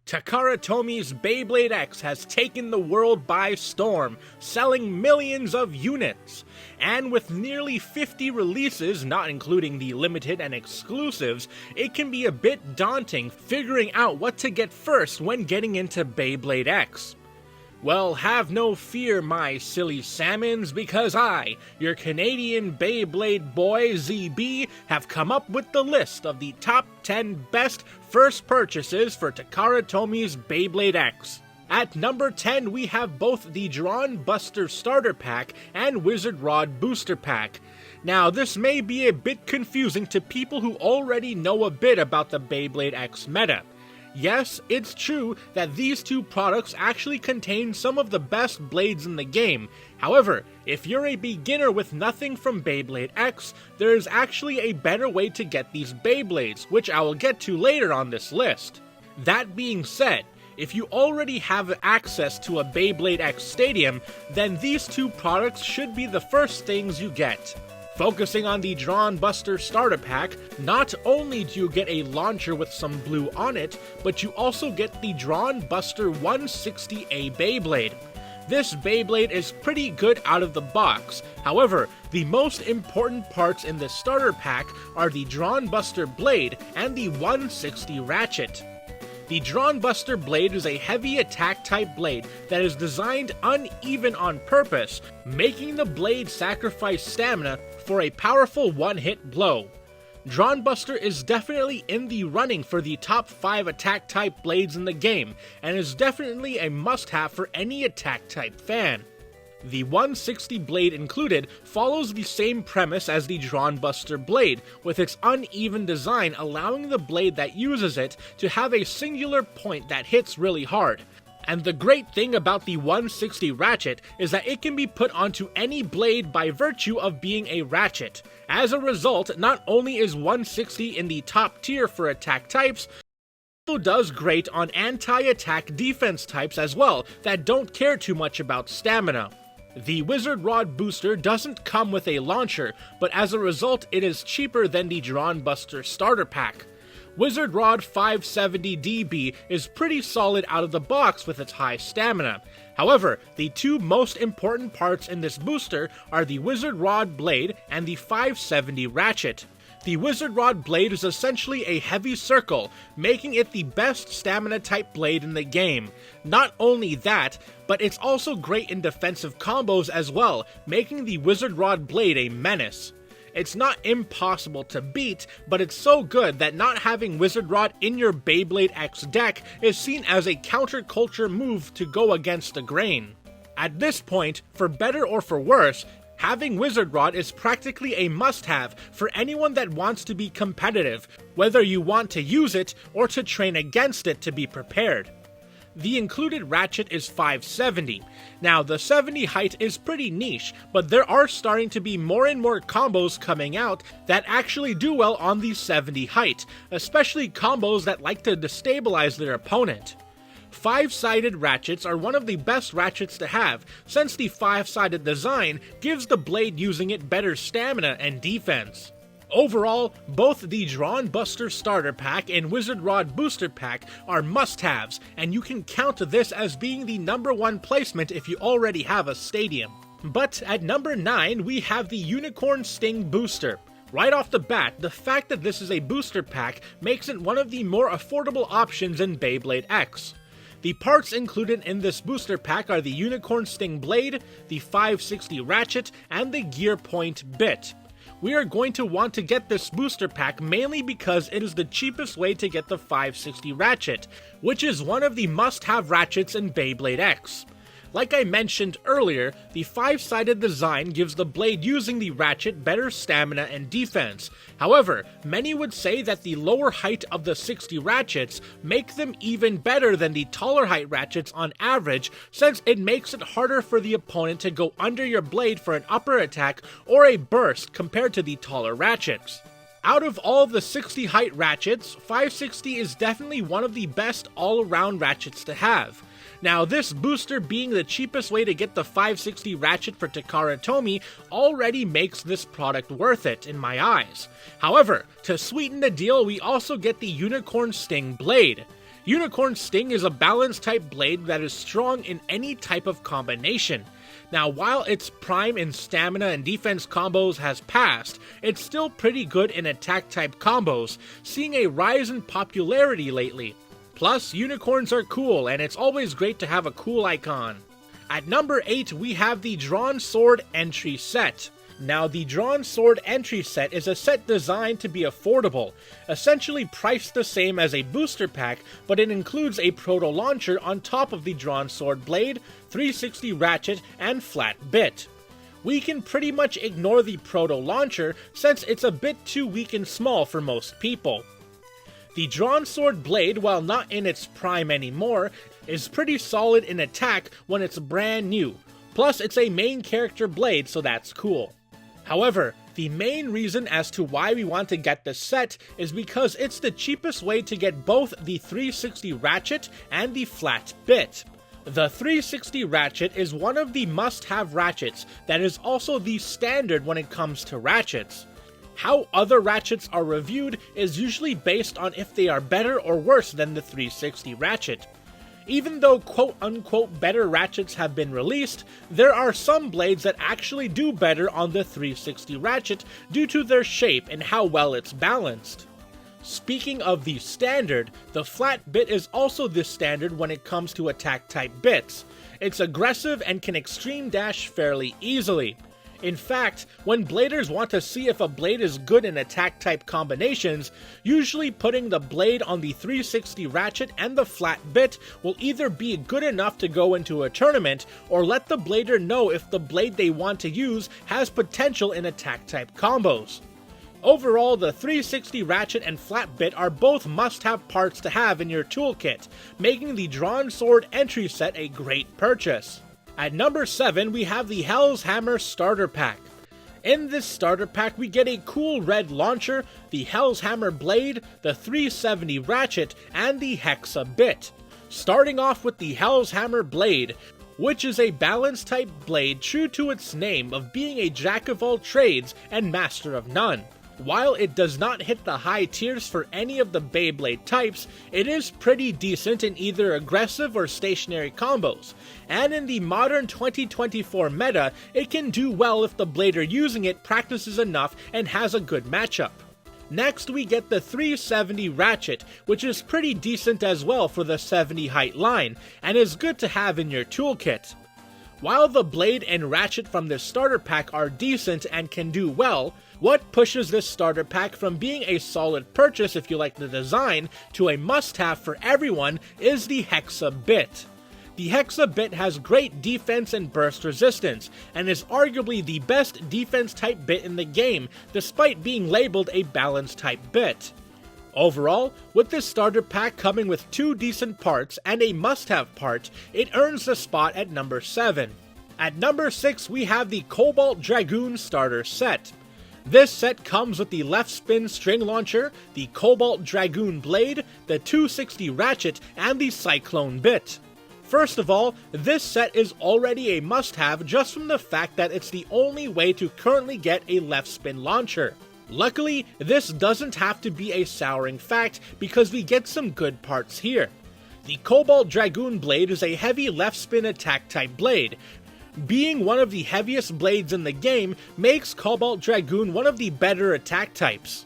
Takara Tomy's Beyblade X has taken the world by storm, selling millions of units. And with nearly 50 releases, not including the limited and exclusives, it can be a bit daunting figuring out what to get first when getting into Beyblade X. Well, have no fear, my silly salmons, because I, your Canadian Beyblade boy ZB, have come up with the list of the top 10 best first purchases for Takara Tomy's Beyblade X. At number 10, we have both the Dran Buster Starter Pack and Wizard Rod Booster Pack. Now, this may be a bit confusing to people who already know a bit about the Beyblade X meta. Yes, it's true that these two products actually contain some of the best blades in the game. However, if you're a beginner with nothing from Beyblade X, there is actually a better way to get these Beyblades, which I will get to later on this list. That being said, if you already have access to a Beyblade X stadium, then these two products should be the first things you get. Focusing on the Dran Buster Starter Pack, not only do you get a launcher with some blue on it, but you also get the Dran Buster 160A Beyblade. This Beyblade is pretty good out of the box. However, the most important parts in this starter pack are the Dran Buster Blade and the 160 Ratchet. The Dran Buster Blade is a heavy attack type blade that is designed uneven on purpose, making the blade sacrifice stamina for a powerful one-hit blow. Dran Buster is definitely in the running for the top 5 attack type blades in the game, and is definitely a must-have for any attack type fan. The 160 blade included follows the same premise as the Dran Buster blade, with its uneven design allowing the blade that uses it to have a singular point that hits really hard. And the great thing about the 160 Ratchet is that it can be put onto any blade by virtue of being a Ratchet. As a result, not only is 160 in the top tier for attack types, it also does great on anti-attack defense types as well that don't care too much about stamina. The Wizard Rod Booster doesn't come with a launcher, but as a result it is cheaper than the Dran Buster Starter Pack. Wizard Rod 570DB is pretty solid out of the box with its high stamina. However, the two most important parts in this booster are the Wizard Rod Blade and the 570 Ratchet. The Wizard Rod Blade is essentially a heavy circle, making it the best stamina type blade in the game. Not only that, but it's also great in defensive combos as well, making the Wizard Rod Blade a menace. It's not impossible to beat, but it's so good that not having Wizard Rod in your Beyblade X deck is seen as a counterculture move to go against the grain. At this point, for better or for worse, having Wizard Rod is practically a must-have for anyone that wants to be competitive, whether you want to use it or to train against it to be prepared. The included Ratchet is 570. Now, the 70 height is pretty niche, but there are starting to be more and more combos coming out that actually do well on the 70 height, especially combos that like to destabilize their opponent. 5-sided Ratchets are one of the best Ratchets to have, since the 5-sided design gives the blade using it better stamina and defense. Overall, both the Dran Buster Starter Pack and Wizard Rod Booster Pack are must-haves, and you can count this as being the number 1 placement if you already have a stadium. But at number 9, we have the Unicorn Sting Booster. Right off the bat, the fact that this is a booster pack makes it one of the more affordable options in Beyblade X. The parts included in this booster pack are the Unicorn Sting Blade, the 560 Ratchet, and the Gear Point Bit. We are going to want to get this booster pack mainly because it is the cheapest way to get the 560 Ratchet, which is one of the must-have Ratchets in Beyblade X. Like I mentioned earlier, the 5-sided design gives the blade using the Ratchet better stamina and defense. However, many would say that the lower height of the 60 Ratchets make them even better than the taller height Ratchets on average, since it makes it harder for the opponent to go under your blade for an upper attack or a burst compared to the taller Ratchets. Out of all the 60 height Ratchets, 560 is definitely one of the best all-around Ratchets to have. Now, this booster being the cheapest way to get the 560 Ratchet for Takara Tomy already makes this product worth it in my eyes. However, to sweeten the deal, we also get the Unicorn Sting Blade. Unicorn Sting is a balance type blade that is strong in any type of combination. Now, while its prime in stamina and defense combos has passed, it's still pretty good in attack type combos, seeing a rise in popularity lately. Plus, unicorns are cool, and it's always great to have a cool icon. At number 8, we have the Drawn Sword Entry Set. Now, the Drawn Sword Entry Set is a set designed to be affordable, essentially priced the same as a booster pack, but it includes a proto launcher on top of the Drawn Sword Blade, 360 Ratchet, and flat bit. We can pretty much ignore the proto launcher since it's a bit too weak and small for most people. The Drawn Sword Blade, while not in its prime anymore, is pretty solid in attack when it's brand new, plus it's a main character blade, so that's cool. However, the main reason as to why we want to get this set is because it's the cheapest way to get both the 360 Ratchet and the flat bit. The 360 Ratchet is one of the must-have Ratchets that is also the standard when it comes to Ratchets. How other Ratchets are reviewed is usually based on if they are better or worse than the 360 Ratchet. Even though quote-unquote better Ratchets have been released, there are some blades that actually do better on the 360 Ratchet due to their shape and how well it's balanced. Speaking of the standard, the flat bit is also the standard when it comes to attack type bits. It's aggressive and can extreme dash fairly easily. In fact, when bladers want to see if a blade is good in attack type combinations, usually putting the blade on the 360 Ratchet and the flat bit will either be good enough to go into a tournament, or let the blader know if the blade they want to use has potential in attack type combos. Overall, the 360 Ratchet and flat bit are both must-have parts to have in your toolkit, making the Drawn Sword Entry Set a great purchase. At number 7, we have the Hell's Hammer Starter Pack. In this starter pack, we get a cool red launcher, the Hell's Hammer Blade, the 370 Ratchet, and the Hexa Bit. Starting off with the Hell's Hammer Blade, which is a balance type blade true to its name of being a jack of all trades and master of none. While it does not hit the high tiers for any of the Beyblade types, it is pretty decent in either aggressive or stationary combos, and in the modern 2024 meta, it can do well if the blader using it practices enough and has a good matchup. Next, we get the 370 Ratchet, which is pretty decent as well for the 70 height line, and is good to have in your toolkit. While the blade and ratchet from this starter pack are decent and can do well, what pushes this starter pack from being a solid purchase if you like the design to a must-have for everyone is the Hexa Bit. The Hexa Bit has great defense and burst resistance, and is arguably the best defense type bit in the game, despite being labeled a balance type bit. Overall, with this starter pack coming with 2 decent parts and a must-have part, it earns the spot at number 7. At number 6, we have the Cobalt Dragoon Starter Set. This set comes with the left spin string launcher, the Cobalt Dragoon Blade, the 260 Ratchet, and the Cyclone Bit. First of all, this set is already a must-have just from the fact that it's the only way to currently get a left spin launcher. Luckily, this doesn't have to be a souring fact because we get some good parts here. The Cobalt Dragoon Blade is a heavy left spin attack type blade. Being one of the heaviest blades in the game makes Cobalt Dragoon one of the better attack types.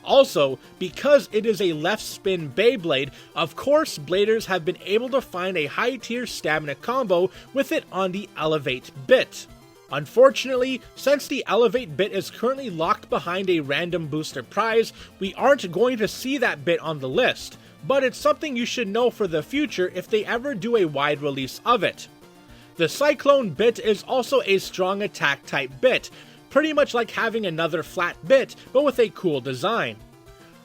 Also, because it is a left spin Beyblade, of course bladers have been able to find a high tier stamina combo with it on the Elevate Bit. Unfortunately, since the Elevate Bit is currently locked behind a random booster prize, we aren't going to see that bit on the list, but it's something you should know for the future if they ever do a wide release of it. The Cyclone Bit is also a strong attack type bit, pretty much like having another flat bit, but with a cool design.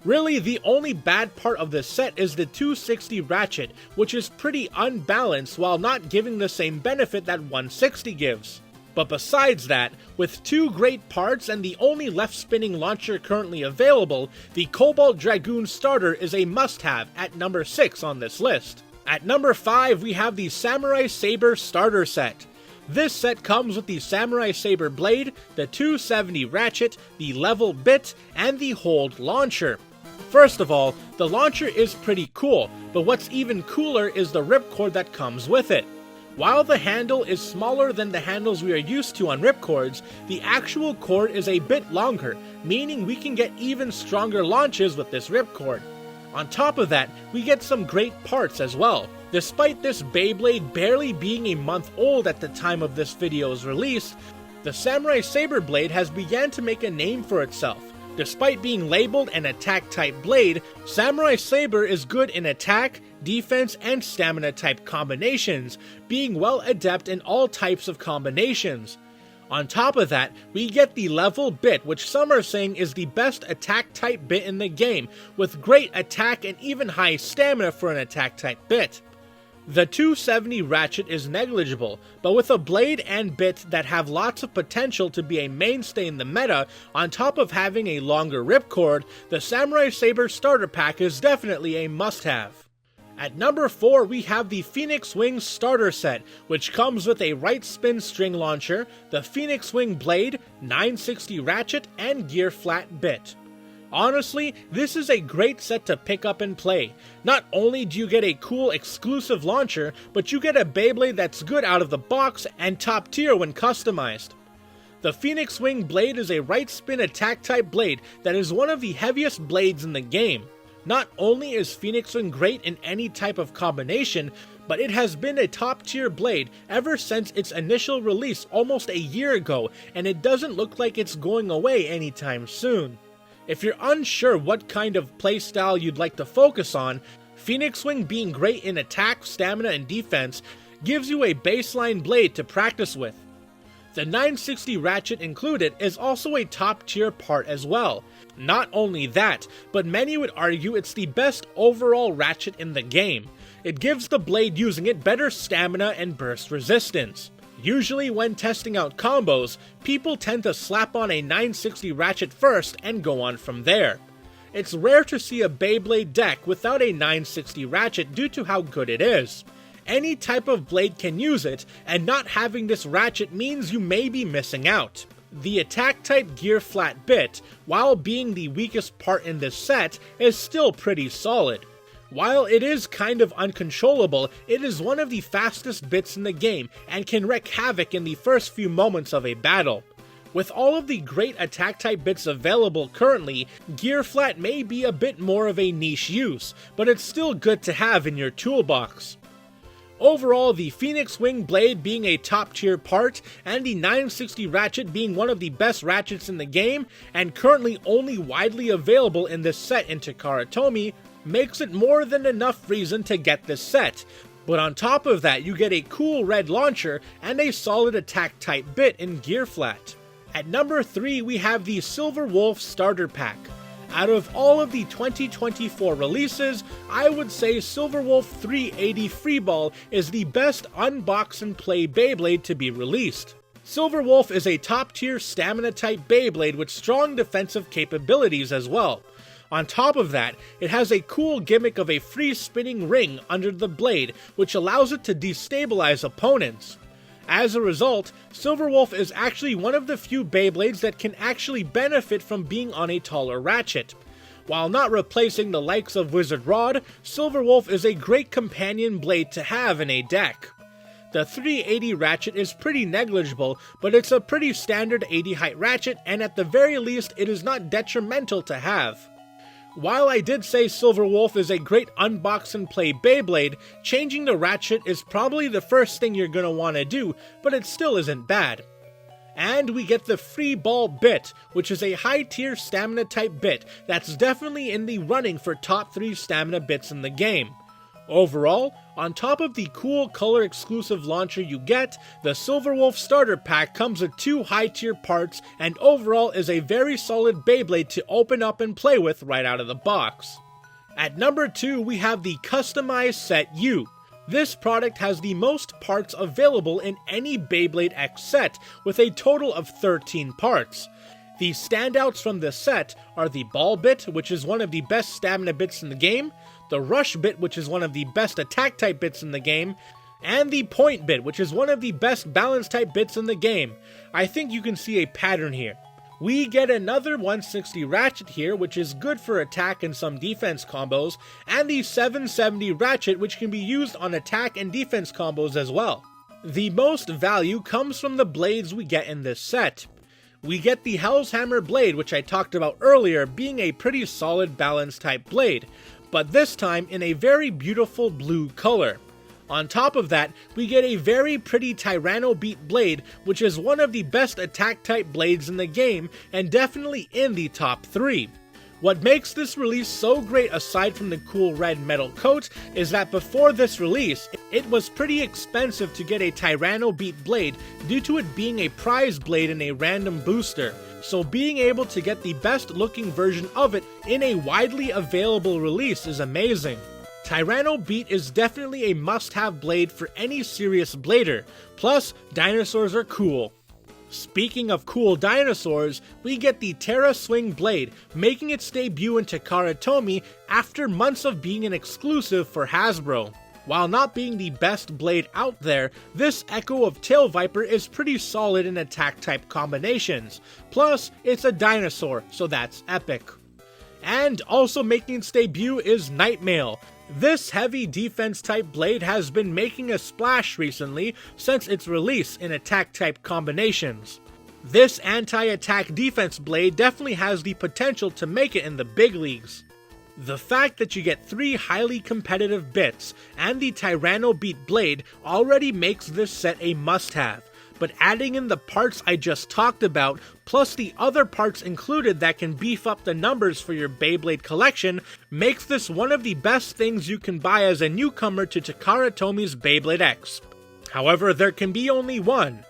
Really, the only bad part of this set is the 260 Ratchet, which is pretty unbalanced while not giving the same benefit that 160 gives. But besides that, with 2 great parts and the only left spinning launcher currently available, the Cobalt Dragoon Starter is a must-have at number 6 on this list. At number 5, we have the Samurai Saber Starter Set. This set comes with the Samurai Saber Blade, the 270 Ratchet, the Level Bit, and the Hold Launcher. First of all, the launcher is pretty cool, but what's even cooler is the ripcord that comes with it. While the handle is smaller than the handles we are used to on ripcords, the actual cord is a bit longer, meaning we can get even stronger launches with this ripcord. On top of that, we get some great parts as well. Despite this Beyblade barely being a month old at the time of this video's release, the Samurai Saber blade has begun to make a name for itself. Despite being labeled an attack-type blade, Samurai Saber is good in attack, defense, and stamina-type combinations, being well adept in all types of combinations. On top of that, we get the level bit, which some are saying is the best attack-type bit in the game, with great attack and even high stamina for an attack-type bit. The 270 Ratchet is negligible, but with a blade and bit that have lots of potential to be a mainstay in the meta, on top of having a longer ripcord, the Samurai Saber starter pack is definitely a must-have. At number 4, we have the Phoenix Wing starter set, which comes with a right spin string launcher, the Phoenix Wing blade, 960 Ratchet, and gear flat bit. Honestly, this is a great set to pick up and play. Not only do you get a cool exclusive launcher, but you get a Beyblade that's good out of the box and top tier when customized. The Phoenix Wing blade is a right spin attack type blade that is one of the heaviest blades in the game. Not only is Phoenix Wing great in any type of combination, but it has been a top tier blade ever since its initial release almost a year ago, and it doesn't look like it's going away anytime soon. If you're unsure what kind of playstyle you'd like to focus on, Phoenix Wing being great in attack, stamina, and defense gives you a baseline blade to practice with. The 960 Ratchet included is also a top tier part as well. Not only that, but many would argue it's the best overall Ratchet in the game. It gives the blade using it better stamina and burst resistance. Usually when testing out combos, people tend to slap on a 960 Ratchet first and go on from there. It's rare to see a Beyblade deck without a 960 Ratchet due to how good it is. Any type of blade can use it, and not having this Ratchet means you may be missing out. The attack type gear flat bit, while being the weakest part in this set, is still pretty solid. While it is kind of uncontrollable, it is one of the fastest bits in the game and can wreak havoc in the first few moments of a battle. With all of the great attack type bits available currently, gear flat may be a bit more of a niche use, but it's still good to have in your toolbox. Overall, the Phoenix Wing blade being a top tier part, and the 960 Ratchet being one of the best Ratchets in the game, and currently only widely available in this set in Takara Tomy, makes it more than enough reason to get this set. But on top of that, you get a cool red launcher and a solid attack type bit in gear flat. At number 3, we have the Silver Wolf starter pack. Out of all of the 2024 releases, I would say Silver Wolf 380 Freeball is the best unbox and play Beyblade to be released. Silver Wolf is a top tier stamina type Beyblade with strong defensive capabilities as well. On top of that, it has a cool gimmick of a free spinning ring under the blade, which allows it to destabilize opponents. As a result, Silver Wolf is actually one of the few Beyblades that can actually benefit from being on a taller Ratchet. While not replacing the likes of Wizard Rod, Silver Wolf is a great companion blade to have in a deck. The 380 Ratchet is pretty negligible, but it's a pretty standard 80 height Ratchet, and at the very least it is not detrimental to have. While I did say Silver Wolf is a great unbox and play Beyblade, changing the Ratchet is probably the first thing you're gonna want to do, but it still isn't bad. And we get the Free Ball Bit, which is a high tier stamina type bit that's definitely in the running for top 3 stamina bits in the game. Overall, on top of the cool color exclusive launcher you get, the Silver Wolf starter pack comes with 2 high tier parts and overall is a very solid Beyblade to open up and play with right out of the box. At number 2, we have the Customized Set U. This product has the most parts available in any Beyblade X set, with a total of 13 parts. The standouts from this set are the Ball Bit, which is one of the best stamina bits in the game, the Rush Bit, which is one of the best attack type bits in the game, and the Point Bit, which is one of the best balance type bits in the game. I think you can see a pattern here. We get another 160 Ratchet here, which is good for attack and some defense combos, and the 770 Ratchet, which can be used on attack and defense combos as well. The most value comes from the blades we get in this set. We get the Hell's Hammer blade, which I talked about earlier, being a pretty solid balance type blade, but this time in a very beautiful blue color. On top of that, we get a very pretty Tyranno Beat blade, which is one of the best attack type blades in the game, and definitely in the top 3. What makes this release so great aside from the cool red metal coat is that before this release, it was pretty expensive to get a Tyranno Beat blade due to it being a prize blade in a random booster, so being able to get the best looking version of it in a widely available release is amazing. Tyranno Beat is definitely a must-have blade for any serious blader, plus dinosaurs are cool. Speaking of cool dinosaurs, we get the Ptera Swing Blade, making its debut in Takara Tomy after months of being an exclusive for Hasbro. While not being the best blade out there, this Echo of Tail Viper is pretty solid in attack type combinations, plus it's a dinosaur, so that's epic. And also making its debut is Nightmail. This heavy defense type blade has been making a splash recently since its release in attack type combinations. This anti-attack defense blade definitely has the potential to make it in the big leagues. The fact that you get 3 highly competitive bits and the Tyranno Beat blade already makes this set a must-have. But adding in the parts I just talked about, plus the other parts included that can beef up the numbers for your Beyblade collection, makes this one of the best things you can buy as a newcomer to Takara Tomy's Beyblade X. However, there can be only one.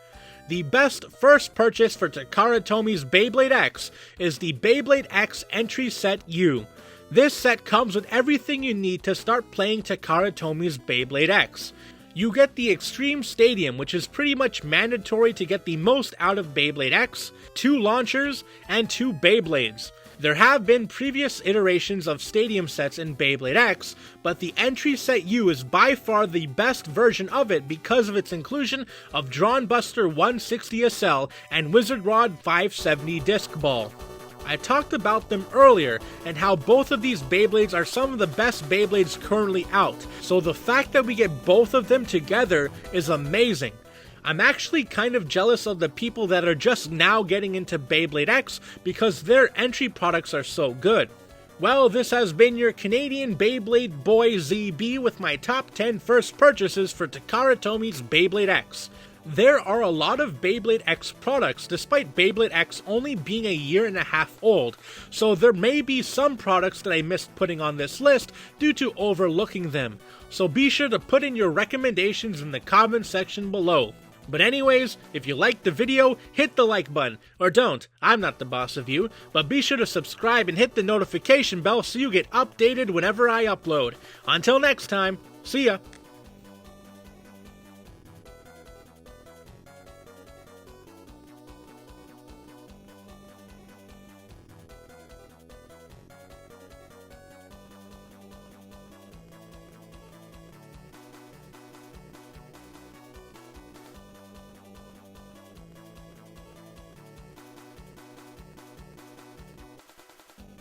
The best first purchase for Takara Tomy's Beyblade X is the Beyblade X Entry Set U. This set comes with everything you need to start playing Takara Tomy's Beyblade X. You get the Extreme Stadium, which is pretty much mandatory to get the most out of Beyblade X, 2 launchers, and 2 Beyblades. There have been previous iterations of stadium sets in Beyblade X, but the Entry Set U is by far the best version of it because of its inclusion of Dran Buster 160 SL and Wizard Rod 570 Disc Ball. I talked about them earlier, and how both of these Beyblades are some of the best Beyblades currently out, so the fact that we get both of them together is amazing. I'm actually kind of jealous of the people that are just now getting into Beyblade X because their entry products are so good. Well, this has been your Canadian Beyblade boy ZB with my top 10 first purchases for Takara Tomy's Beyblade X. There are a lot of Beyblade X products, despite Beyblade X only being a year and a half old, so there may be some products that I missed putting on this list due to overlooking them, so be sure to put in your recommendations in the comment section below. But anyways, if you liked the video, hit the like button, or don't, I'm not the boss of you, but be sure to subscribe and hit the notification bell so you get updated whenever I upload. Until next time, see ya!